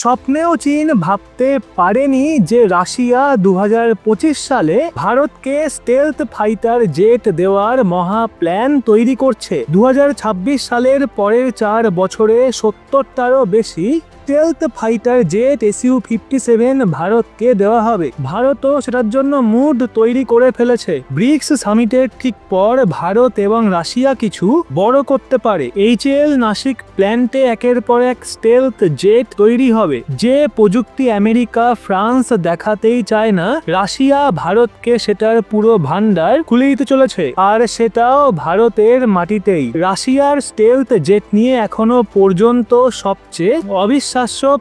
স্বপ্নেও চীন ভাবতে পারেনি যে রাশিয়া 2025 সালে ভারতকে স্টেলথ ফাইটার জেট দেওয়ার মহা প্ল্যান তৈরি করছে। 2026 সালের পরের 4 বছরে 70টারও বেশি স্টেলথ ফাইটার জেট SU-57 ভারতকে দেওয়া হবে। ভারতও সেটার জন্য মুড তৈরি করে ফেলেছে। ব্রিক্স সামিটের ঠিক পর ভারত এবং রাশিয়া কিছু বড় করতে পারে। HAL নাসিক প্ল্যান্টে একের পর এক স্টেলথ জেট তৈরি হবে। যে প্রযুক্তি আমেরিকা, ফ্রান্স দেখাতেই চায় না, রাশিয়া ভারতকে সেটার পুরো ভান্ডার খুলে দিতে চলেছে, আর সেটাও ভারতের মাটিতেই। রাশিয়ার স্টেলথ জেট নিয়ে এখনো পর্যন্ত সবচেয়ে অবিশ্বাস্য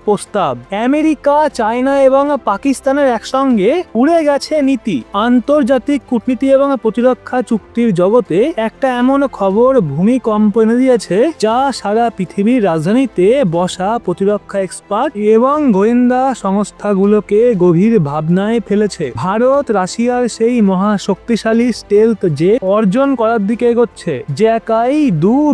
প্রস্তাব। আমেরিকা, চায়না এবং পাকিস্তানের একসঙ্গে উড়ে গেছে নীতি। আন্তর্জাতিক কূটনীতি এবং প্রতিরক্ষা চুক্তির জগতে একটা এমন খবর ভূমিকম্প এনে দিয়েছে, যা সারা পৃথিবীর রাজধানীতে বসা প্রতিরক্ষা এক্সপার্ট এবং গোয়েন্দা সংস্থাগুলোকে গভীর ভাবনায় ফেলেছে। ভারত রাশিয়ার সেই মহা শক্তিশালী স্টেলথ জেট অর্জন করার দিকে এগোচ্ছে, যে একাই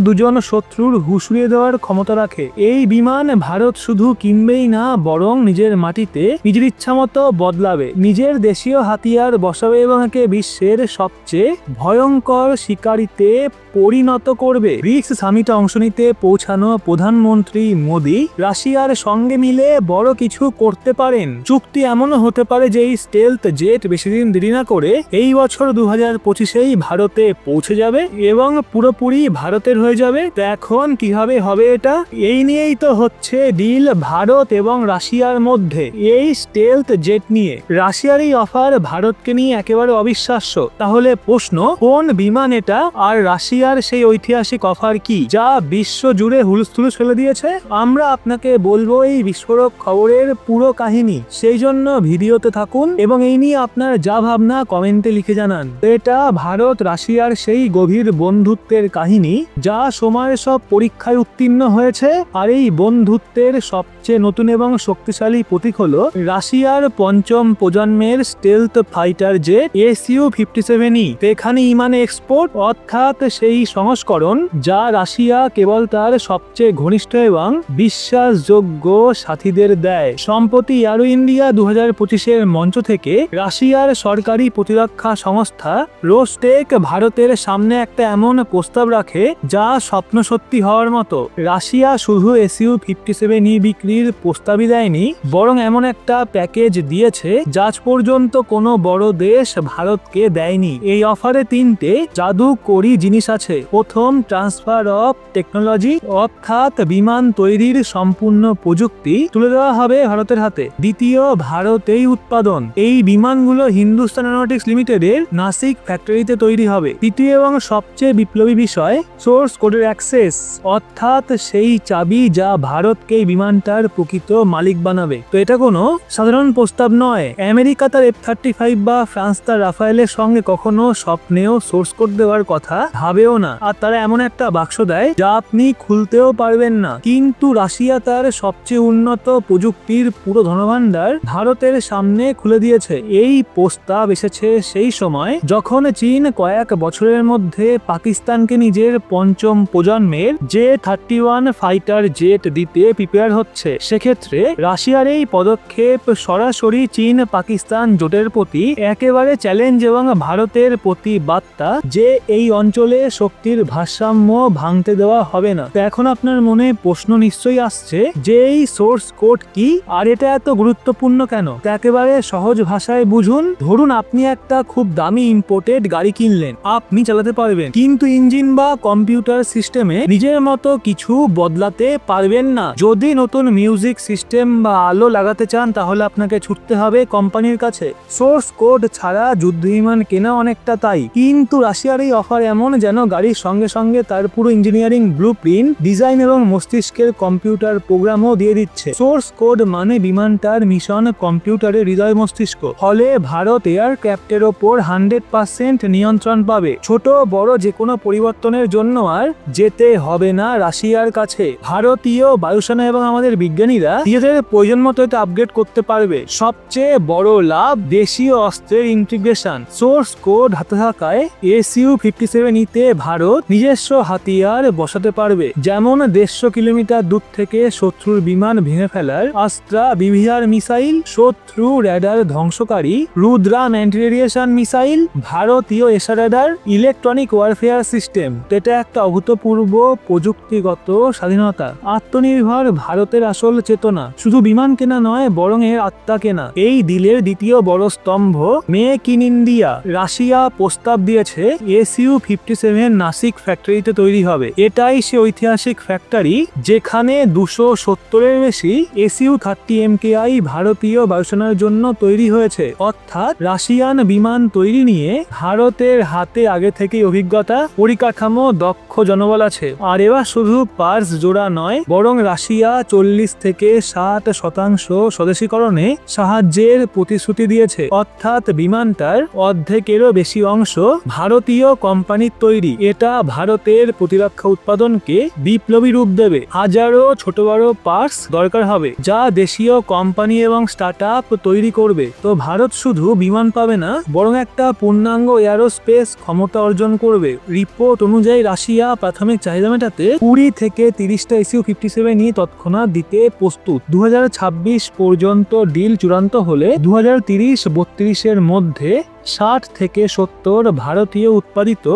দুজন শত্রুর হুঁশিয়ে দেওয়ার ক্ষমতা রাখে। এই বিমান ভারত শুধু কিনবেই না, বরং নিজের মাটিতে নিজের ইচ্ছা মতো বদলাবে, নিজের দেশীয় হাতিয়ার বসাবে এবং একে বিশ্বের সবচেয়ে ভয়ঙ্কর শিকারিতে পরিণত করবে। ব্রিক্স সামিটে অংশ নিতে পৌঁছানো প্রধানমন্ত্রী মোদি রাশিয়ার সঙ্গে মিলে বড় কিছু করতে পারেন। চুক্তি এমনও হতে পারে যে এই স্টেলথ জেট বেশি দিন দেরি না করে এই বছর 2025-এই ভারতে পৌঁছে যাবে এবং পুরোপুরি ভারতের হয়ে যাবে। তো এখন কিভাবে হবে এটা? এই নিয়েই তো হচ্ছে ডিল ভারত এবং রাশিয়ার মধ্যে এই স্টেলথ জেট নিয়ে। রাশিয়ার এই অফার ভারতকে নিয়ে একেবারে অবিশ্বাস্য। তাহলে প্রশ্ন, কোন বিমান এটা, আর রাশিয়ার সেই ঐতিহাসিক অফার কি, যা বিশ্ব জুড়ে হুলস্থুলুস ফেলে দিয়েছে? আমরা আপনাকে বলবো এই বিস্ফোরক খবরের পুরো কাহিনী। সেই জন্য ভিডিওতে থাকুন এবং এই নিয়ে আপনার যা ভাবনা কমেন্টে লিখে জানান। এটা ভারত রাশিয়ার সেই গভীর বন্ধুত্বের কাহিনী, যা সময়ের সব পরীক্ষায় উত্তীর্ণ হয়েছে। আর এই বন্ধুত্বের সবচেয়ে নতুন এবং শক্তিশালী প্রতীক হলো রাশিয়ার পঞ্চম প্রজন্মের স্টেলথ ফাইটার জেট SU-57E। এখানে ইমানে এক্সপোর্ট, অর্থাৎ সেই সংস্করণ যা রাশিয়া কেবল তার সবচেয়ে ঘনিষ্ঠ এবং বিশ্বাসযোগ্য সাথীদের দেয়। সম্প্রতি এয়ারো ইন্ডিয়া 2025-এর মঞ্চ থেকে রাশিয়ার সরকারি প্রতিরক্ষা সংস্থা রোস্টেক ভারতের সামনে একটা এমন প্রস্তাব রাখে, যা স্বপ্ন সত্যি হওয়ার মতো। রাশিয়া শুধু SU-57E বিক্রির প্রস্তাবই দেয়নি, বরং এমন একটা প্যাকেজ দিয়েছে যা আজ পর্যন্ত কোনো বড় দেশ ভারতকে দেয়নি। এই অফারে 3টে জাদুকরী জিনিস আছে। প্রথম, ট্রান্সফার অফ টেকনোলজি, অর্থাৎ বিমান তৈরির সম্পূর্ণ প্রযুক্তি তুলে দেওয়া হবে ভারতের হাতে। দ্বিতীয়, ভারতেই উৎপাদন। এই বিমানগুলো হিন্দুস্তান এরোনটিক্স লিমিটেডের নাসিক ফ্যাক্টরিতে তৈরি হবে। তৃতীয় এবং সবচেয়ে বিপ্লবী বিষয়, সোর্স কোডের অ্যাক্সেস, অর্থাৎ সেই চাবি যা ভারতকে এই বিমানটার প্রকৃত মালিক বানাবে। তো এটা কোনো সাধারণ প্রস্তাব নয়। আমেরিকা তার F-35 বা ফ্রান্স তার রাফায়েলের সঙ্গে কখনো স্বপ্নেও সোর্স কোড দেওয়ার কথা ভাবেও না। আর তারা এমন একটা বাক্স দেয় যা আপনি খুলতেও পারবেন না। কিন্তু রাশিয়া তার সবচেয়ে উন্নত প্রযুক্তির পুরো ধনভাণ্ডার ভারতের সামনে খুলে দিয়েছে। এই প্রস্তাব এসেছে সেই সময় যখন চীন কয়েক বছরের মধ্যে পাকিস্তানকে নিজের পঞ্চম প্রজন্মের J-31 ফাইটার জেট দিতে প্রিপেয়ার হচ্ছে। সেক্ষেত্রে রাশিয়ার এই পদক্ষেপ সরাসরি চীন পাকিস্তান জোটের প্রতি একেবারে চ্যালেঞ্জ এবং ভারতের প্রতি বার্তা যে এই অঞ্চলে শক্তির ভারসাম্য ভাঙতে দেওয়া হবে না। তো এখন আপনার মনে প্রশ্ন নিশ্চয়ই আসছে যে এই সোর্স কোড কি, আর এটা এত গুরুত্বপূর্ণ কেন? তো একেবারে সহজ ভাষায় বুঝুন। ধরুন আপনি একটা খুব দামি ইম্পোর্টেড গাড়ি কিনলেন, আপনি চালাতে পারবেন, কিন্তু ইঞ্জিন বা কম্পিউটার সিস্টেমে নিজের মতো কিছু বদলাতে পারবেন না। যদি নতুন মিউজিক সিস্টেম বা আলো লাগাতে চান, তাহলে আপনাকে ছুটতে হবে কোম্পানির কাছে। সোর্স কোড ছাড়া যুদ্ধ বিমান কেনা অনেকটা তাই। কিন্তু রাশিয়ার এই অফার এমন যেন গাড়ির সঙ্গে সঙ্গে তার পুরো ইঞ্জিনিয়ারিং ব্লুপ্রিন্ট, ডিজাইন এবং মস্তিষ্কের কম্পিউটার প্রোগ্রামও দিয়ে দিচ্ছে। সোর্স কোড মানে বিমানটার মিশন কম্পিউটারের হৃদয় মস্তিষ্ক। ফলে ভারত এয়ারক্রাফটের ওপর 100% নিয়ন্ত্রণ পাবে। ছোট বড় যে কোনো পরিবর্তনের জন্য আর যেতে হবে না রাশিয়ার কাছে। ভারতীয় বায়ুসেনা এবং আমাদের বিজ্ঞানীরা নিজেদের প্রয়োজন মতো এটা আপগ্রেড করতে পারবে। সবচেয়ে বড় লাভ দেশীয় অস্ত্রের ইন্টিগ্রেশন। সোর্স কোড হাতে থাকায় Su-57E তে ভারত নিজস্ব হাতিয়ার বসাতে পারবে, যেমন 150 কিলোমিটার দূর থেকে শত্রুর বিমান ভেঙে ফেলার আস্ত্রা বিভিআর মিসাইল, শত্রু র্যাডার ধ্বংসকারী রুদ্রাম অ্যান্টি রেডিয়েশন মিসাইল, ভারতীয় এসা র্যাডার, ইলেকট্রনিক ওয়ারফেয়ার সিস্টেম। এটা একটা অভূতপূর্ব প্রযুক্তিগত স্বাধীনতা। আত্মনির্ভর ভারতের আসল চেতনা শুধু বিমান কেনা নয়, বরং এর আত্মা কেনা। এই ডিলের দ্বিতীয় বড় স্তম্ভ মেক ইন ইন্ডিয়া। রাশিয়া প্রস্তাব দিয়েছে Su-57 নাসিক ফ্যাক্টরিতে তৈরি হবে। এটাই সে ঐতিহাসিক ফ্যাক্টরি যেখানে 270-এর বেশি Su-30 MKI ভারতীয় বায়ুসেনার জন্য তৈরি হয়েছে। অর্থাৎ রাশিয়ান বিমান তৈরি নিয়ে ভারতের হাতে আগে থেকেই অভিজ্ঞতা, পরিকাঠামো, দক্ষ জনবল আছে। আর এবার শুধু পার্স জোড়া নয়, বরং রাশিয়া 40 থেকে 60% স্বদেশীকরণে সাহায্যের প্রতিশ্রুতি দিয়েছে। অর্থাৎ বিমানটার অর্ধেকেরও বেশি অংশ ভারতীয় কোম্পানির তৈরি। এটা ভারতের প্রতিরক্ষা উৎপাদনকে বিপ্লবী রূপ দেবে। হাজারো ছোট বড় পার্টস দরকার হবে, যা দেশীয় কোম্পানি এবং স্টার্টআপ তৈরি করবে। তো ভারত শুধু বিমান পাবে না, বরং একটা পূর্ণাঙ্গ এয়ারোস্পেস ক্ষমতা অর্জন করবে। রিপোর্ট অনুযায়ী রাশিয়া প্রাথমিক চাহিদা মেটাতে 20 থেকে 30টা Su-57 তৎক্ষণাৎ দিতে প্রস্তুত। 2026 পর্যন্ত ডিল চূড়ান্ত হলে 2030-32-এর মধ্যে 60 থেকে 70 ভারতীয় উৎপাদিত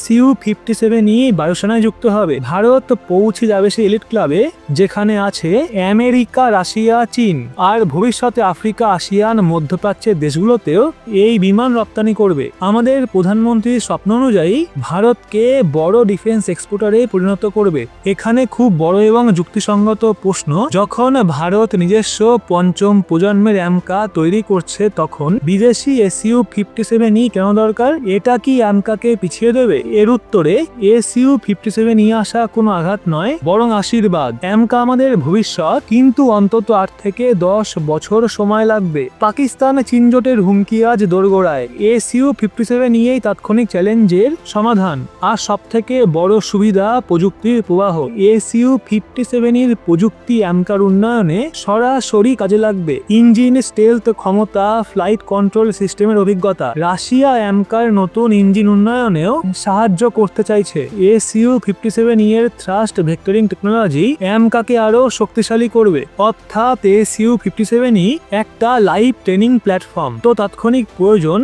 Su-57 বায়ুসেনায় যুক্ত হবে। ভারত পৌঁছে যাবে সেই এলিট ক্লাবে যেখানে আছে আমেরিকা, রাশিয়া, চীন, আর ভবিষ্যতে আফ্রিকা, আসিয়ান, মধ্যপ্রাচ্যের দেশগুলোতেও এই বিমান রপ্তানি করবে। আমাদের প্রধানমন্ত্রীর স্বপ্ন অনুযায়ী ভারতকে বড় ডিফেন্স এক্সপোর্টারে পরিণত করবে। এখানে খুব বড় এবং যুক্তিসঙ্গত প্রশ্ন, যখন ভারত নিজস্ব 5ম প্রজন্মের অ্যামকা তৈরি করছে, তখন বিদেশি Su-57 কেন দরকার? এটা কি অ্যামকাকে পিছিয়ে দেবে? এর উত্তরে Su-57 আসা কোনো আঘাত নয়, বরং আশীর্বাদ। অ্যামকা আমাদের ভবিষ্যৎ, কিন্তু অন্তত 8 থেকে 10 বছর সময় লাগবে। পাকিস্তান চীন জোটের হুমকি আজ দোরগোড়ায়। Su-57 তাৎক্ষণিক চ্যালেঞ্জের সমাধান। আর সব থেকে বড় সুবিধা প্রযুক্তির প্রবাহ। Su-57 প্রযুক্তি অ্যামকার উন্নয়নে সরাসরি কাজে লাগবে। ইঞ্জিন, স্টেলথ ক্ষমতা, ফ্লাইট কন্ট্রোল সিস্টেমের অভিজ্ঞতা। রাশিয়া অ্যামকার নতুন ইঞ্জিন উন্নয়নেও সাহায্য করতে চাইছে। Su-57 এর থ্রাস্ট ভেক্টরিং টেকনোলজি অ্যামকাকে আরো শক্তিশালী করবে। অর্থাৎ Su-57 একটা লাইভ ট্রেনিং প্ল্যাটফর্ম। তো তাৎক্ষণিক প্রয়োজন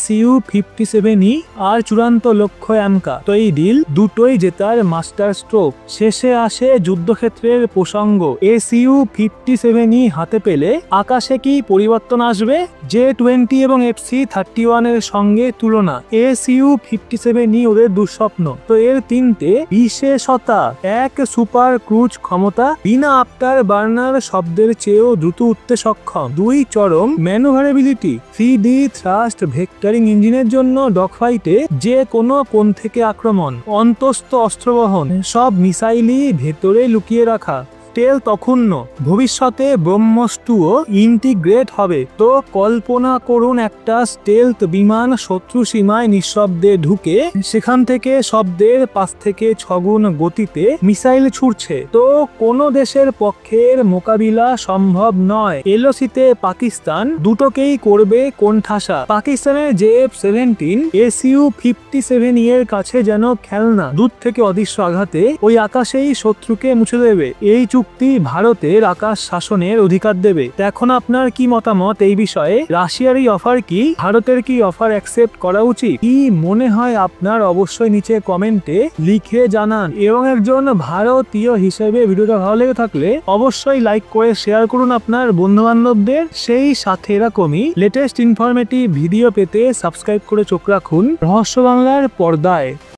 Su-57 আর চূড়ান্ত লক্ষ্য অ্যামকা। তো এই ডিল দুটোই জেতার মাস্টার স্ট্রোক। শেষে আসে যুদ্ধক্ষেত্রের প্রসঙ্গ। Su-57 হাতে পেলে আকাশে কি পরিবর্তন আসবে? J-20 এবং FC-31 এর সঙ্গে তুলনা। Su-57 ওদের দুঃস্বপ্ন। তো এর 3টে বিশেষতা: 1, সুপার ক্রুজ ক্ষমতা, বিনা আফটার বার্নার শব্দের চেয়েও দ্রুত উঠতে সক্ষম। 2, চরম ম্যানুভারেবিলিটি, 3D থ্রাস্ট ভেক্টরিং ইঞ্জিনের জন্য ডগফাইটে যে কোনো কোণ থেকে আক্রমণ, অন্তস্থ অস্ত্রবহন, সব মিসাইলই ভেতরে লুকিয়ে রাখা। তেল তখন্য। ভবিষ্যতে ব্রহ্মস্টুও ইন্টিগ্রেট হবে। তো কল্পনা করুন একটা স্টেলথ বিমান শত্রু সীমায় নিঃশব্দে ঢুকে সেখান থেকে শব্দের 5 থেকে 6 গুণ গতিতে মিসাইল ছুটছে। তো কোনো দেশের পক্ষের মোকাবিলা সম্ভব নয়। এলওসিতে পাকিস্তান দুটোকেই করবে কোণঠাসা। পাকিস্তানের JF-17 Su-57 এর কাছে যেন খেলনা, দূর থেকে অদৃশ্য আঘাতে ওই আকাশেই শত্রুকে মুছে দেবে। এই চুক্তি ভারতের আকাশ শাসনের অধিকার দেবে। এখন আপনার কি মতামত এই বিষয়ে? রাশিয়ার এই অফার কি? ভারতের কি অফার অ্যাকসেপ্ট করা উচিত? কি মনে হয় আপনার? অবশ্যই নিচে কমেন্টে লিখে জানান। এবং একজন ভারতীয় হিসেবে ভিডিওটা ভালো লেগে থাকলে অবশ্যই লাইক করে শেয়ার করুন আপনার বন্ধু বান্ধবদের। সেই সাথে এরকমই লেটেস্ট ইনফরমেটিভ ভিডিও পেতে সাবস্ক্রাইব করে চোখ রাখুন রহস্য বাংলার পর্দায়।